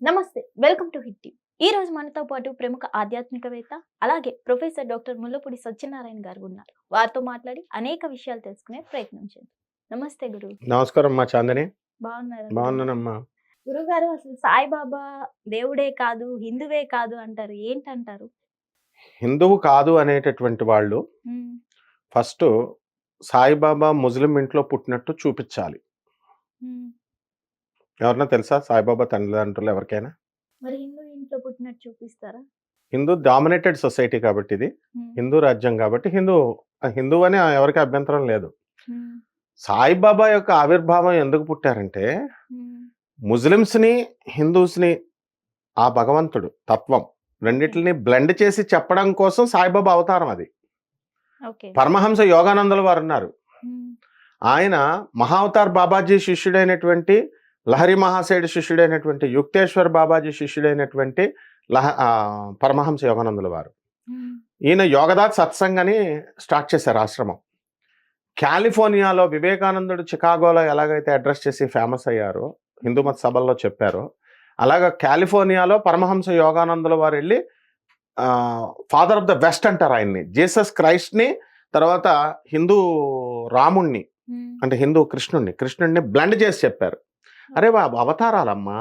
నమస్తే. Welcome to hit TV. ఈ రోజు మనతో పాటు ప్రముఖ ఆధ్యాత్మికవేత్త, అలాగే ప్రొఫెసర్ డాక్టర్ ముల్లపూడి సత్యనారాయణ గారు ఉన్నారు. వారితో మాట్లాడి అనేక విషయాలు తెలుసుకునే ప్రయత్నం చేద్దాం. నమస్తే గురువు. నమస్కారం అమ్మా చాందిని. బాగున్నారా గురువు? బాగున్నానమ్మా. గురుగారు, అసలు సాయిబాబా దేవుడే కాదు, హిందువే కాదు అంటారు. ఏంటంటారు? హిందువు కాదు అనేటటువంటి వాళ్ళు హ్మ్. ఫస్ట్ సాయిబాబా ముస్లిం ఇంట్లో పుట్టినట్టు చూపించాలి. హ్మ్. ఎవరన్నా తెలుసా సాయిబాబా తల్లిదండ్రులు ఎవరికైనా? మరి హిందూ ఇంట్లో పుట్టినట్టు చూపిస్తారా? హిందూ డామినేటెడ్ సొసైటీ కాబట్టి ఇది. హ్మ్. హిందూ రాజ్యం కాబట్టి హిందూ అని ఎవరికి అభ్యంతరం లేదు. హ్మ్. సాయిబాబా యొక్క ఆవిర్భావం ఎందుకు పుట్టారంటే హ్మ్. ముస్లిమ్స్‌ని, హిందూస్‌ని ఆ భగవంతుడు తత్వం రెండిటిని బ్లెండ్ చేసి చెప్పడం కోసం సాయిబాబా అవతారం అది. ఓకే. పరమహంస యోగానందుల వారున్నారు. హ్మ్. ఆయన మహావతార్ బాబాజీ శిష్యుడైనటువంటి లహరి మహాశయుడి శిష్యుడైనటువంటి యుక్తేశ్వర్ బాబాజీ శిష్యుడైనటువంటి పరమహంస యోగానందుల వారు. హ్మ్. ఈయన యోగదాత్ సత్సంగ్ అని స్టార్ట్ చేశారు ఆశ్రమం. కాలిఫోర్నియాలో వివేకానందుడు చికాగోలో ఎలాగైతే అడ్రస్ చేసి ఫేమస్ అయ్యారో, హిందూ మత సభల్లో చెప్పారో, అలాగా కాలిఫోర్నియాలో పరమహంస యోగానందుల వారు వెళ్ళి ఫాదర్ ఆఫ్ ద వెస్ట్ అంటారు ఆయన్ని. జీసస్ క్రైస్ట్ని, తర్వాత హిందూ రాముణ్ణి, హ్మ్. అంటే హిందూ కృష్ణుణ్ణి బ్లెండ్ చేసి చెప్పారు. అరే బాబు అవతారాలమ్మా,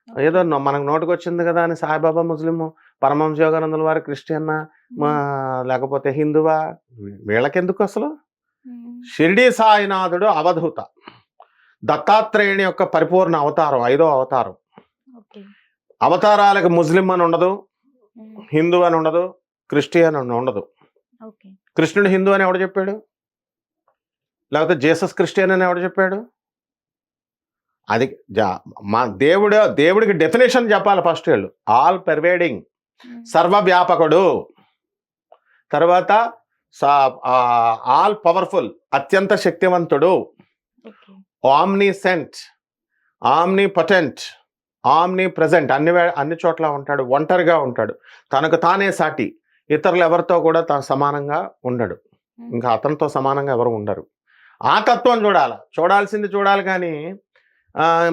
ఏదో మనకు నోటికొచ్చింది కదా అని సాయిబాబా ముస్లిము, పరమహంస యోగానందుల వారు క్రిస్టియన్నా, లేకపోతే హిందువా, వీళ్ళకెందుకు అసలు? హ్మ్. షిరిడి సాయినాథుడు అవధూత, దత్తాత్రేయుని యొక్క పరిపూర్ణ అవతారం, 5వ అవతారం. ఓకే. అవతారాలకు ముస్లిం అని ఉండదు, హ్మ్. హిందూ అని ఉండదు, క్రిస్టియన్ అని ఉండదు. ఓకే. కృష్ణుడు హిందూ అని ఎవడు చెప్పాడు? లేకపోతే జీసస్ క్రిస్టియన్ అని ఎవడు చెప్పాడు? అది మా దేవుడికి డెఫినేషన్ చెప్పాలి ఫస్ట్ వీళ్ళు. ఆల్ పర్వేడింగ్, సర్వవ్యాపకుడు, తర్వాత ఆల్ పవర్ఫుల్, అత్యంత శక్తివంతుడు, ఆమ్నిసెంట్, ఆమ్నిపొటెంట్, ఆమ్ని ప్రెజెంట్, అన్ని చోట్ల ఉంటాడు, ఒంటరిగా ఉంటాడు, తనకు తానే సాటి, ఇతరులు ఎవరితో కూడా సమానంగా ఉండడు, ఇంకా అతనితో సమానంగా ఎవరు ఉండరు. ఆ తత్వం చూడాల్సింది చూడాలి. కానీ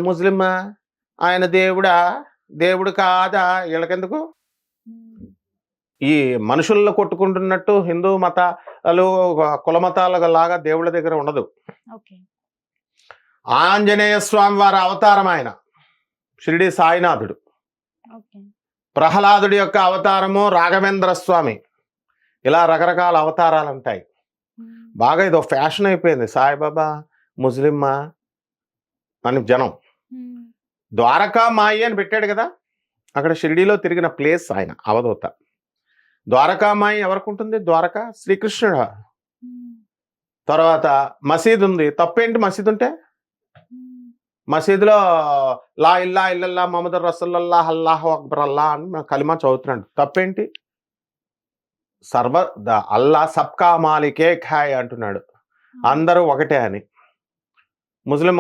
ముస్లిమా, ఆయన దేవుడు కాదా, వీళ్ళకెందుకు? ఈ మనుషుల్లో కొట్టుకుంటున్నట్టు హిందూ మతాలు కుల మతాల లాగా దేవుళ్ళ దగ్గర ఉండదు. ఆంజనేయ స్వామి వారి అవతారం ఆయన షిరిడి సాయినాథుడు. ప్రహ్లాదుడి యొక్క అవతారము రాఘవేంద్ర స్వామి. ఇలా రకరకాల అవతారాలు ఉంటాయి. బాగా ఇదో ఫ్యాషన్ అయిపోయింది, సాయిబాబా ముస్లిమ్మా అని జనం. ద్వారకా మాయి అని పెట్టాడు కదా, అక్కడ షిరిడీలో తిరిగిన ప్లేస్ ఆయన అవధూత. ద్వారకామాయి ఎవరికి ఉంటుంది? ద్వారకా శ్రీకృష్ణుడు. తర్వాత మసీద్ ఉంది, తప్పేంటి మసీద్ ఉంటే? మసీదులో లా ఇల్లా ఇల్లల్లా మహమ్మద్ రసూలుల్లాహ్ అల్లాహు అక్బర్ అల్లా అని కలిమా చదువుతున్నాడు, తప్పేంటి? అల్లా సబ్కా మాలికే ఖాయ్ అంటున్నాడు, అందరూ ఒకటే అని. ముస్లిం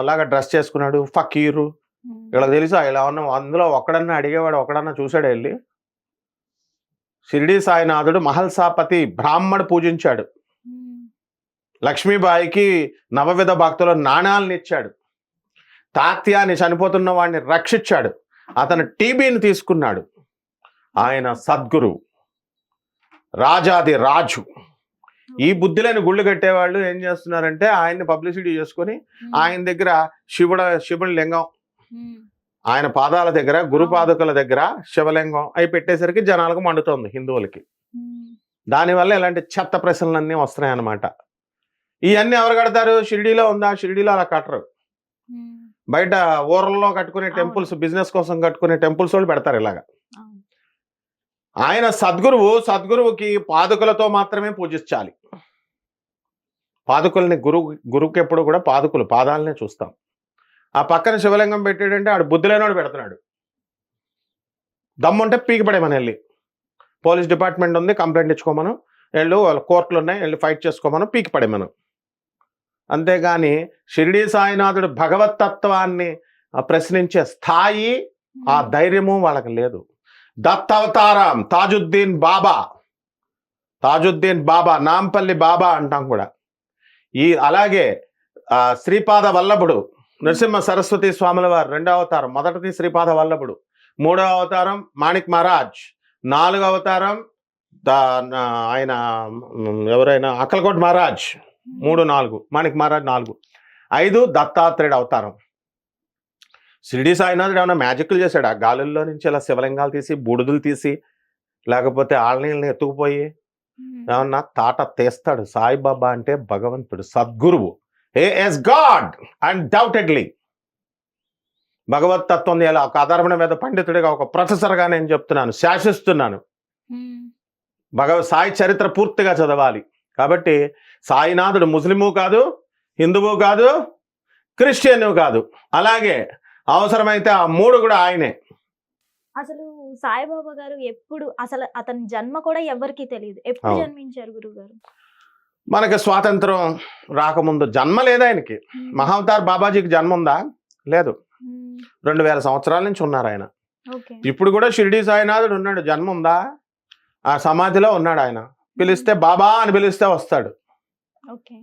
లాగా డ్రెస్ చేసుకున్నాడు, ఫకీరు. ఇలా తెలుసా? ఇలా ఉన్న అందులో ఒక్కడన్నా అడిగేవాడు, ఒక్కడన్నా చూశాడు వెళ్ళి? షిరిడి సాయినాథుడు మహల్సాపతి బ్రాహ్మడు పూజించాడు, లక్ష్మీబాయికి నవవిధ భక్తుల నాణాలను ఇచ్చాడు, తాత్యాన్ని చనిపోతున్న వాడిని రక్షించాడు, అతను టీబీని తీసుకున్నాడు. ఆయన సద్గురు, రాజాది రాజు. ఈ బుద్ధులని గుళ్ళు కట్టేవాళ్ళు ఏం చేస్తున్నారంటే ఆయన్ని పబ్లిసిటీ చేసుకొని ఆయన దగ్గర శివుడి లింగం, ఆయన పాదాల దగ్గర, గురుపాదుకల దగ్గర శివలింగం అవి పెట్టేసరికి జనాలకు మండుతోంది హిందువులకి. దానివల్ల ఇలాంటి చెత్త ప్రశ్నలన్నీ వస్తున్నాయి అన్నమాట. ఇవన్నీ ఎవరు కడతారు? షిరిడీలో ఉందా? షిరిడీలో అలా కట్టరు. బయట ఊర్లలో కట్టుకునే టెంపుల్స్, బిజినెస్ కోసం కట్టుకునే టెంపుల్స్ వాళ్ళు పెడతారు ఇలాగా. ఆయన సద్గురువుకి పాదుకలతో మాత్రమే పూజించాలి. పాదుకల్ని గురువుకి ఎప్పుడు కూడా పాదాలనే చూస్తాం. ఆ పక్కన శివలింగం పెట్టాడంటే ఆడు బుద్ధులేనోడు పెడుతున్నాడు. దమ్ముంటే పీకిపడేమని వెళ్ళి పోలీస్ డిపార్ట్మెంట్ ఉంది, కంప్లైంట్ ఇచ్చుకోమను, వాళ్ళ కోర్టులు ఉన్నాయి, వెళ్ళి ఫైట్ చేసుకోమను, పీకిపడేమను. అంతేగాని షిరిడి సాయినాథుడు భగవతత్వాన్ని ప్రశ్నించే స్థాయి, ఆ ధైర్యము వాళ్ళకి లేదు. దత్తవతారం తాజుద్దీన్ బాబా, నాంపల్లి బాబా అంటాం కూడా. అలాగే శ్రీపాద వల్లభుడు, నరసింహ సరస్వతి స్వాముల వారు 2వ అవతారం, మొదటిది శ్రీపాద వల్లభుడు, 3వ అవతారం మాణిక్ మహారాజ్, 4వ అవతారం ఆయన ఎవరైనా అక్కలకోట్ మహారాజ్ 3, 4, మాణిక్ మహారాజ్ 4, 5 దత్తాత్రేయుడు అవతారం. షిరిడి సాయినాథుడు ఏమైనా మ్యాజిక్లు చేశాడు? ఆ గాలుల్లో నుంచి ఇలా శివలింగాలు తీసి బూడిదలు తీసి లేకపోతే ఆళ్ళని ఎత్తుకుపోయి ఏమన్నా తాట తీస్తాడు? సాయిబాబా అంటే భగవంతుడు, సద్గురువు. Yes God undoubtedly. భగవత్ తత్వం ఎలా ఒక ఆధారమైన వేద పండితుడిగా, ఒక ప్రొఫెసర్గా నేను చెప్తున్నాను, శాసిస్తున్నాను. సాయి చరిత్ర పూర్తిగా చదవాలి. కాబట్టి సాయినాథుడు ముస్లిము కాదు, హిందువు కాదు, క్రిస్టియన్ కాదు. అలాగే అవసరమైతే ఆ 3 కూడా ఆయనే. అసలు సాయిబాబా గారు ఎప్పుడు, అసలు అతని జన్మ కూడా ఎవరికి తెలియదు, ఎప్పుడు అవును. జన్మించారు గురువు గారు? మనకి స్వాతంత్రం రాకముందు జన్మ లేదు ఆయనకి. మహావతార్ బాబాజీకి జన్మ ఉందా? లేదు. 2000 సంవత్సరాల నుంచి ఉన్నారు ఆయన. ఓకే. ఇప్పుడు కూడా షిరిడి సాయినాథుడు ఉన్నాడు. జన్మ ఉందా? ఆ సమాధిలో ఉన్నాడు ఆయన. పిలిస్తే బాబా అని పిలిస్తే వస్తాడు. ఓకే.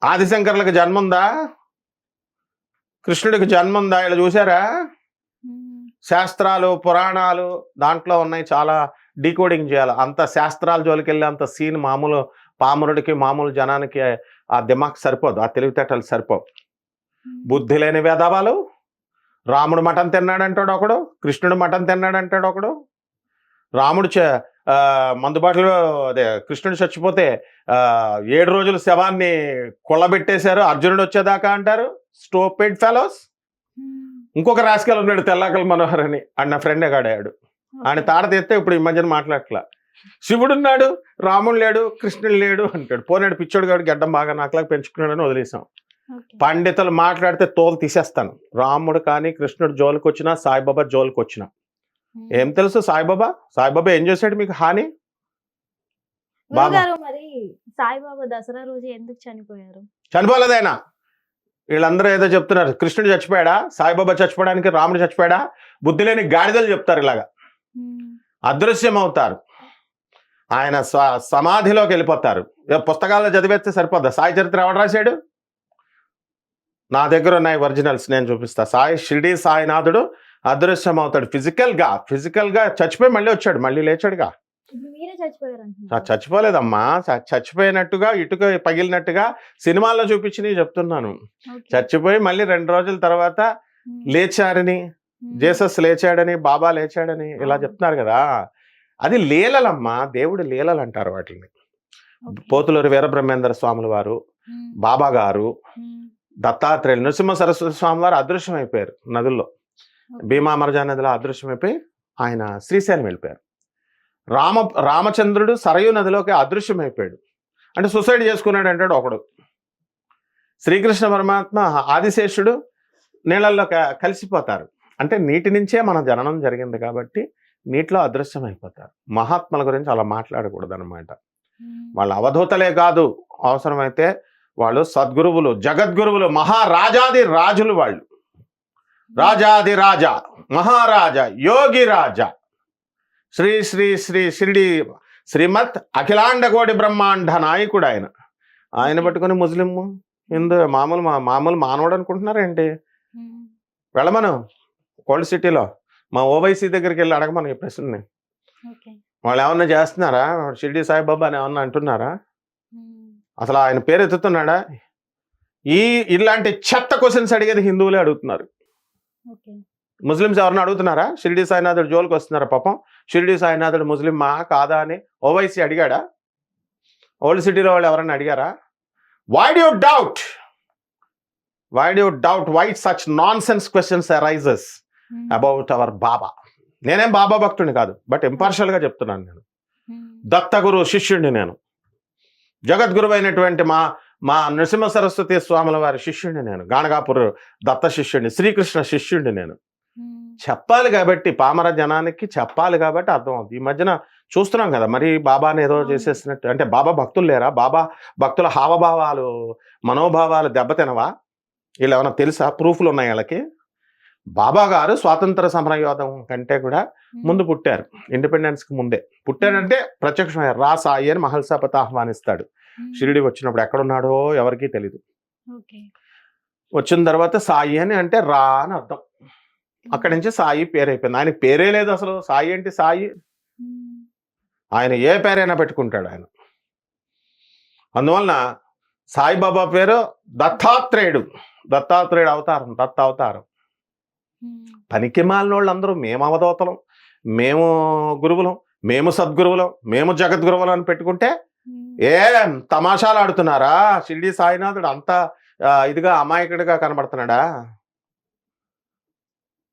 ఆదిశంకర్లకు జన్మ ఉందా? కృష్ణుడికి జన్మ ఉందా? ఇలా చూసారా? శాస్త్రాలు పురాణాలు దాంట్లో ఉన్నాయి, చాలా డీకోడింగ్ చేయాలి. అంత శాస్త్రాల జోలికి వెళ్ళి అంత సీన్ మామూలు పామరుడికి మామూలు జనానికి ఆ దిమాగ్ సరిపోదు, ఆ తెలివితేటలు సరిపోవు. బుద్ధి లేని వేదావాలు. రాముడు మటన్ తిన్నాడంటాడు ఒకడు, కృష్ణుడు మటన్ తిన్నాడంటాడు ఒకడు. రాముడు మందుబాటులో అదే కృష్ణుడు చచ్చిపోతే 7 రోజులు శవాన్ని కొల్లబెట్టేశారు, అర్జునుడు వచ్చేదాకా అంటారు. Stupid fellows. ఇంకొక రాజకీయాలు ఉన్నాడు తెల్లాకల్ మనోహర్ అని, ఆయన నా ఫ్రెండ్ గాడాడు. ఆయన తాడ తెస్తే ఇప్పుడు ఈ మధ్యన మాట్లాడట్లా. శివుడున్నాడు, రాముడు లేడు, కృష్ణుడు లేడు అంటాడు. పోనాడు పిచ్చోడు గాడు, గడ్డం బాగా నాకులాగా పెంచుకున్నాడని వదిలేసాం. పండితులు మాట్లాడితే తోలు తీసేస్తాను. రాముడు కానీ కృష్ణుడు జోలికి వచ్చినా, సాయిబాబా జోలికి వచ్చినా ఏం తెలుసు? సాయిబాబా ఏం చేశాడు మీకు హాని? మరి సాయిబాబా దసరా రోజు ఎందుకు చనిపోయారు? చనిపోలేదైనా. వీళ్ళందరూ ఏదో చెప్తున్నారు, కృష్ణుడు చచ్చిపోయాడా, సాయిబాబా చచ్చిపోవడానికి రాముడు చచ్చిపోయాడా? బుద్ధి లేని గాడిదలు చెప్తారు ఇలాగా. అదృశ్యం అవుతారు. ఆయన సమాధిలోకి వెళ్ళిపోతారు. పుస్తకాల్లో చదివేస్తే సరిపోద్దా? సాయి చరిత్ర ఎవడు రాశాడు? నా దగ్గర ఉన్నాయి ఒరిజినల్స్, నేను చూపిస్తా. షిరిడి సాయినాథుడు అదృశ్యం అవుతాడు. ఫిజికల్ గా చచ్చిపోయి మళ్ళీ వచ్చాడు, మళ్ళీ లేచాడుగా. చచ్చిపోలేదమ్మా, చచ్చిపోయినట్టుగా ఇటుక పగిలినట్టుగా సినిమాల్లో చూపించినవి చెప్తున్నాను. చచ్చిపోయి మళ్ళీ 2 రోజుల తర్వాత లేచారని, జీసస్ లేచాడని, బాబా లేచాడని ఇలా చెప్తున్నారు కదా. అది లీలలమ్మా, దేవుడి లీలలు అంటారు వాటిని. పోతులూరి వీరబ్రహ్మేంద్ర స్వాముల వారు, బాబా గారు, దత్తాత్రేయులు, నరసింహ సరస్వతి స్వామి వారు అదృశ్యం అయిపోయారు నదుల్లో. భీమా మరజా నదిలో అదృశ్యం అయిపోయి ఆయన శ్రీశైలం వెళ్ళిపోయారు. రామచంద్రుడు సరయు నదిలోకి అదృశ్యం అయిపోయాడు. అంటే సూసైడ్ చేసుకున్నాడు అంటాడు ఒకడు. శ్రీకృష్ణ పరమాత్మ ఆదిశేషుడు నీళ్ళల్లో కలిసిపోతారు. అంటే నీటి నుంచే మన జననం జరిగింది కాబట్టి నీటిలో అదృశ్యం అయిపోతారు. మహాత్ముల గురించి అలా మాట్లాడకూడదు అనమాట. వాళ్ళు అవధూతలే కాదు, అవసరమైతే వాళ్ళు సద్గురువులు, జగద్గురువులు, మహారాజాది రాజులు. వాళ్ళు రాజాది రాజా, మహారాజా, యోగి రాజా, శ్రీ శ్రీ శ్రీ షిరిడి శ్రీమత్ అఖిలాండకోటి బ్రహ్మాండ నాయకుడు ఆయన. ఆయన పట్టుకుని ముస్లిం హిందూ మామూలు మానవుడు అనుకుంటున్నారేంటి? వెళ్ళమను కోల్డ్ సిటీలో మా ఓవైసీ దగ్గరికి వెళ్ళి అడగమను ఈ ప్రశ్నని. వాళ్ళు ఏమన్నా చేస్తున్నారా? షిరిడి సాయిబాబా అని ఏమన్నా అంటున్నారా? అసలు ఆయన పేరు ఎత్తుతున్నాడా? ఇలాంటి చెత్త క్వశ్చన్స్ అడిగేది హిందువులే అడుగుతున్నారు. ముస్లిమ్స్ ఎవరన్నా అడుగుతున్నారా? షిరిడి సాయినాథుడు జోలికి వస్తున్నారా? పాపం షిరిడి సాయినాథుడు ముస్లిమ్మా కాదా అని ఓవైసీ అడిగాడా? ఓల్డ్ సిటీలో వాళ్ళు ఎవరన్నా అడిగారా? Why do you doubt why such nonsense questions arises about our Baba? నేనేం బాబా భక్తుడిని కాదు, బట్ ఇంపార్షియల్ గా చెప్తున్నాను. నేను దత్తగురు శిష్యుడిని, నేను జగద్గురు అయినటువంటి మా నరసింహ సరస్వతి స్వాముల వారి శిష్యుడిని, నేను గాణగాపూర్ దత్త శిష్యుడిని, శ్రీకృష్ణ శిష్యుడిని. నేను చెప్పాలి కాబట్టి, పామర జనానికి చెప్పాలి కాబట్టి అర్థం అవుతుంది. ఈ మధ్యన చూస్తున్నాం కదా, మరి బాబాని ఏదో చేసేసినట్టు. అంటే బాబా భక్తులు లేరా? బాబా భక్తుల హావభావాలు, మనోభావాలు దెబ్బతినవా? వీళ్ళు ఏమైనా తెలుసా? ప్రూఫ్లు ఉన్నాయి వీళ్ళకి. బాబా గారు స్వాతంత్ర సమరయోధం కంటే కూడా ముందు పుట్టారు. ఇండిపెండెన్స్ కి ముందే పుట్టాడంటే ప్రత్యక్షమయ్యారు. రా సాయి అని మహల్సాపతి ఆహ్వానిస్తాడు. షిరిడి వచ్చినప్పుడు ఎక్కడున్నాడో ఎవరికీ తెలీదు. వచ్చిన తర్వాత సాయి అని అంటే రా అని అర్థం. అక్కడి నుంచి సాయి పేరు అయిపోయింది. ఆయనకి పేరే లేదు అసలు. సాయి ఏంటి సాయి? ఆయన ఏ పేరైనా పెట్టుకుంటాడు ఆయన. అందువలన సాయిబాబా పేరు దత్తాత్రేయుడు. దత్తాత్రేయుడు అవతారం, దత్త అవతారం. పనికి మాలిన వాళ్ళు అందరూ మేము అవధూతలం, మేము గురువులం, మేము సద్గురువులం, మేము జగద్గురువులం అని పెట్టుకుంటే ఏం తమాషాలు ఆడుతున్నారా? షిరిడి సాయినాథుడు అంత ఇదిగా అమాయకుడిగా కనబడుతున్నాడా?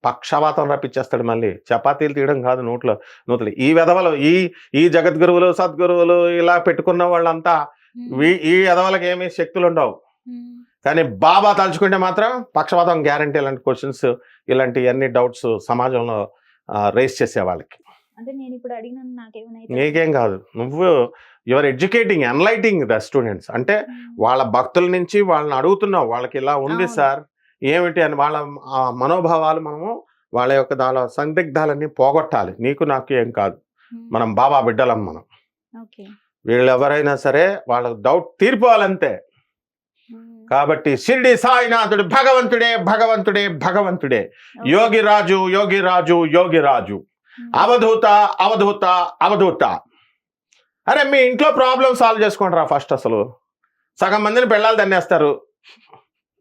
పక్షవాతం రప్పించేస్తాడు. మళ్ళీ చపాతీలు తీయడం కాదు నోట్లో నూతులు. ఈ వెధవలు, ఈ జగద్గురువులు సద్గురువులు ఇలా పెట్టుకున్న వాళ్ళంతా ఈ వెధవలకి ఏమీ శక్తులు ఉండవు. కానీ బాబా తలుచుకుంటే మాత్రం పక్షవాతం గ్యారంటీ. ఇలాంటి క్వశ్చన్స్, ఇలాంటి అన్ని డౌట్స్ సమాజంలో రేస్ చేసే వాళ్ళకి. అంటే నేను ఇప్పుడు అడిగిన నీకేం కాదు, నువ్వు your educating, enlightening the students. అంటే వాళ్ళ భక్తుల నుంచి వాళ్ళని అడుగుతున్నావు, వాళ్ళకి ఇలా ఉంది సార్ ఏమిటి అని. వాళ్ళ మనోభావాలు మనము వాళ్ళ యొక్క దాని సందిగ్ధాలన్నీ పోగొట్టాలి. నీకు నాకు ఏం కాదు, మనం బాబా బిడ్డలం మనం. వీళ్ళు ఎవరైనా సరే వాళ్ళ డౌట్ తీరిపోవాలంతే. కాబట్టి షిరిడి సాయినాథుడు భగవంతుడే, భగవంతుడే, భగవంతుడే. యోగిరాజు, యోగిరాజు, యోగిరాజు. అవధూత, అవధూత, అవధూత. అరే మీ ఇంట్లో ప్రాబ్లం సాల్వ్ చేసుకోండి రా ఫస్ట్. అసలు సగం మందిని పెళ్ళాలు దండేస్తారు,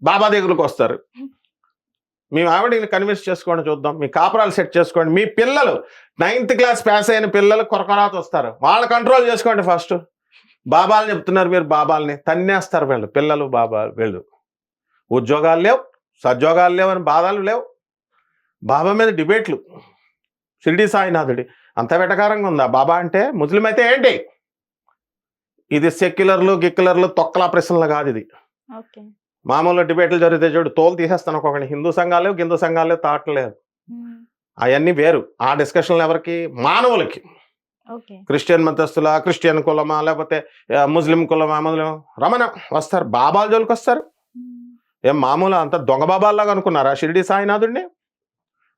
బాబా దగ్గరకు వస్తారు. మీ ఆవిడని కన్విన్స్ చేసుకోండి చూద్దాం. మీ కాపురాలు సెట్ చేసుకోండి. మీ పిల్లలు 9th క్లాస్ పాస్ అయిన పిల్లలు కొరకొరాత వస్తారు, వాళ్ళ కంట్రోల్ చేసుకోండి ఫస్ట్. బాబాలు చెప్తున్నారు మీరు, బాబాల్ని తన్నేస్తారు వీళ్ళు. పిల్లలు బాబా వీళ్ళు ఉద్యోగాలు లేవు, సద్యోగాలు లేవు అని బాధలు లేవు. బాబా మీద డిబేట్లు. షిరిడి సాయినాథుడి అంత వెటకారంగా ఉందా బాబా అంటే? ముస్లిం అయితే ఏంటి? ఇది సెక్యులర్లు గిక్యులర్లు తొక్కలా ప్రశ్నలు కాదు ఇది. మామూలు డిబేట్లు జరిగితే చూడు, తోలు తీసేస్తాను ఒక్కొక్కటి. హిందూ సంఘాలు లేవు, హిందూ సంఘాలు లేవు, తాటలేదు. అవన్నీ వేరు. ఆ డిస్కషన్లు ఎవరికి? మానవులకి. క్రిస్టియన్ మతస్థుల, క్రిస్టియన్ కులమా, లేకపోతే ముస్లిం కులమా, ముస్లిం రమణ వస్తారు, బాబాల జోలికి వస్తారు. ఏం మామూలు అంత దొంగ బాబాల్లాగా అనుకున్నారా షిరిడి సాయినాథుడిని?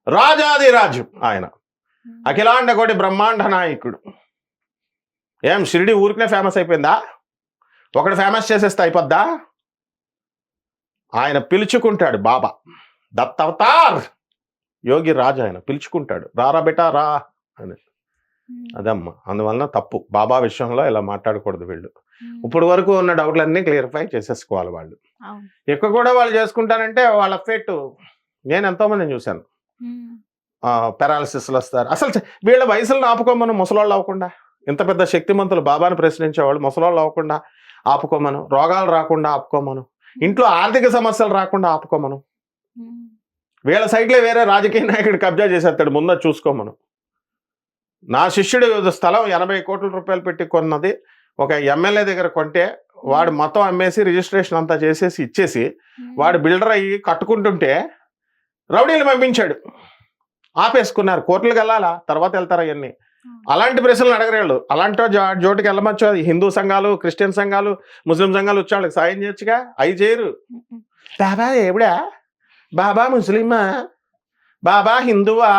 రాజాది రాజు ఆయన, అఖిలాండ కోటి బ్రహ్మాండ నాయకుడు. ఏం షిరిడి ఊరికనే ఫేమస్ అయిపోయిందా? ఒకటి ఫేమస్ చేసేస్తే అయిపోద్దా? ఆయన పిలుచుకుంటాడు బాబా. దత్తవతార్ యోగి రాజు ఆయన పిలుచుకుంటాడు, రారా బెటా రా అని. అదమ్మా, అందువలన తప్పు. బాబా విషయంలో ఇలా మాట్లాడకూడదు వీళ్ళు. ఇప్పుడు వరకు ఉన్న డౌట్లన్నీ క్లియర్ఫై చేసేసుకోవాలి వాళ్ళు. ఎక్కువ కూడా వాళ్ళు చేసుకుంటారంటే వాళ్ళ ఫేట్. నేను ఎంతోమందిని చూశాను, పారాలసిస్లు వస్తారు. అసలు వీళ్ళ వయసులను ఆపుకోమను, ముసలోళ్ళు అవ్వకుండా. ఇంత పెద్ద శక్తిమంతులు బాబాని ప్రశ్నించేవాళ్ళు ముసలోళ్ళు అవ్వకుండా ఆపుకోమను, రోగాలు రాకుండా ఆపుకోమను, ఇంట్లో ఆర్థిక సమస్యలు రాకుండా ఆపుకోమను. వీళ్ళ సైడ్లో వేరే రాజకీయ నాయకుడు కబ్జా చేసేస్తాడు, ముందు చూసుకోమను. నా శిష్యుడు స్థలం 80 కోట్ల రూపాయలు పెట్టి కొన్నది ఒక ఎమ్మెల్యే దగ్గర కొంటే వాడు మొత్తం అమ్మేసి రిజిస్ట్రేషన్ అంతా చేసేసి ఇచ్చేసి వాడు బిల్డర్ అయ్యి కట్టుకుంటుంటే రౌడీలు పంపించాడు, ఆపేసుకున్నారు. కోర్టులకు వెళ్ళాలా, తర్వాత వెళ్తారు అవన్నీ. అలాంటి ప్రశ్నలు అడగరేళ్ళు. అలాంటి జోటికి వెళ్ళమచ్చు. హిందూ సంఘాలు, క్రిస్టియన్ సంఘాలు, ముస్లిం సంఘాలు వచ్చి వాళ్ళకి సాయం చేయొచ్చుగా, అవి చేయరు. బాబా ఎవిడా, బాబా ముస్లిమా, బాబా హిందువా,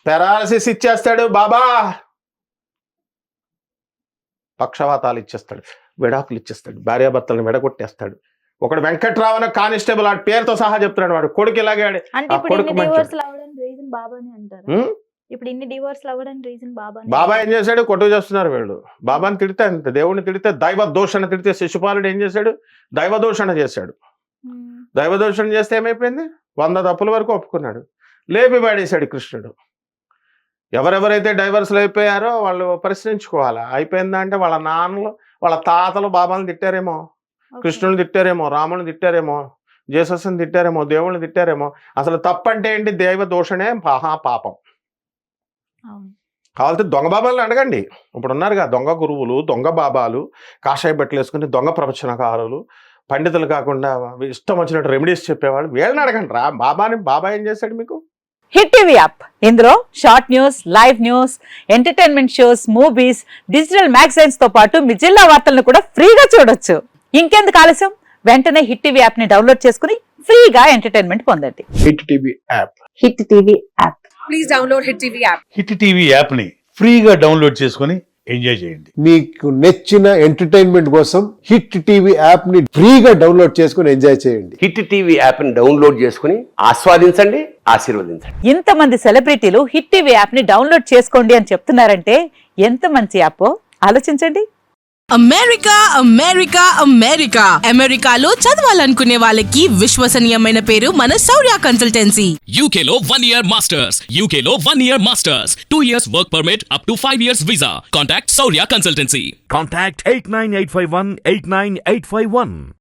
పెరాలసిస్ ఇచ్చేస్తాడు బాబా, పక్షవాతాలు ఇచ్చేస్తాడు, విడాకులు ఇచ్చేస్తాడు, భార్యాభర్తలను విడగొట్టేస్తాడు. ఒకడు వెంకట్రావు అనే కానిస్టేబుల్ ఆ పేరుతో సహా చెప్తున్నాడు, వాడు కొడుకు ఇలాగే. బాబా ఏం చేశాడు? కొట్టు చేస్తున్నారు వీళ్ళు. బాబాని తిడితే అంతే, దేవుడిని తిడితే, దైవ దోషణ తిడితే. శిశుపాలుడు ఏం చేశాడు? దైవ దోషణ చేశాడు. దైవ దోషణ చేస్తే ఏమైపోయింది? 100 తప్పుల వరకు ఒప్పుకున్నాడు, లేపి పాడేశాడు కృష్ణుడు. ఎవరెవరైతే డైవర్స్లు అయిపోయారో వాళ్ళు ప్రశ్నించుకోవాలా. అయిపోయిందా అంటే వాళ్ళ నాన్నలు, వాళ్ళ తాతలు బాబాలను తిట్టారేమో, కృష్ణుని తిట్టారేమో, రాముని తిట్టారేమో, జేసస్ని తిట్టారేమో, దేవుళ్ళని తిట్టారేమో. అసలు తప్పంటే ఏంటి? దైవ దోషణే మహాపాపం. కావాలంటే దొంగ బాబాలను అడగండి. ఇప్పుడు ఉన్నారుగా దొంగ గురువులు, దొంగ బాబాలు, కాషాయ బట్టలు వేసుకుని దొంగ ప్రవచనకారులు, పండితులు కాకుండా ఇష్టం వచ్చినట్టు రెమెడీస్ చెప్పేవాళ్ళు. వీళ్ళని అడగండి రా. బాబా ఏం చేశాడు మీకు? హిట్ టీవీ యాప్, ఇందులో short news, live news, entertainment shows, movies, digital magazines తో పాటు మీ జిల్లా వార్తలను కూడా ఫ్రీగా చూడొచ్చు. ఇంకెందుకు ఆలస్యం, వెంటనే హిట్ టీవీ యాప్ ని డౌన్లోడ్ చేసుకుని ఫ్రీగా ఎంటర్టైన్మెంట్ పొందండి. Hit TV app. Hit TV app. Please download hit TV app. Hit TV app ని ఫ్రీగా డౌన్లోడ్ చేసుకుని ఎంజాయ్ చేయండి. మీకు నచ్చిన ఎంటర్టైన్మెంట్ కోసం హిట్ టీవీ యాప్ ని ఫ్రీగా డౌన్లోడ్ చేసుకుని ఎంజాయ్ చేయండి. హిట్ టీవీ యాప్ని డౌన్లోడ్ చేసుకుని ఆస్వాదించండి, ఆశీర్వదించండి. ఇంతమంది సెలబ్రిటీలు హిట్ టీవీ యాప్ ని డౌన్లోడ్ చేసుకోండి అని చెప్తున్నారంటే ఎంత మంచి యాప్ ఆలోచించండి. అమెరికా అమెరికా అమెరికా అమెరికాలో చదవాలనుకునే వాళ్ళకి విశ్వసనీయమైన పేరు మన శౌర్య కన్సల్టెన్సీ. UK లో 1 year masters. UK లో 1 year masters. 2 years work permit up to 5 years visa. Contact Saurya Consultancy. Contact 89851 89851.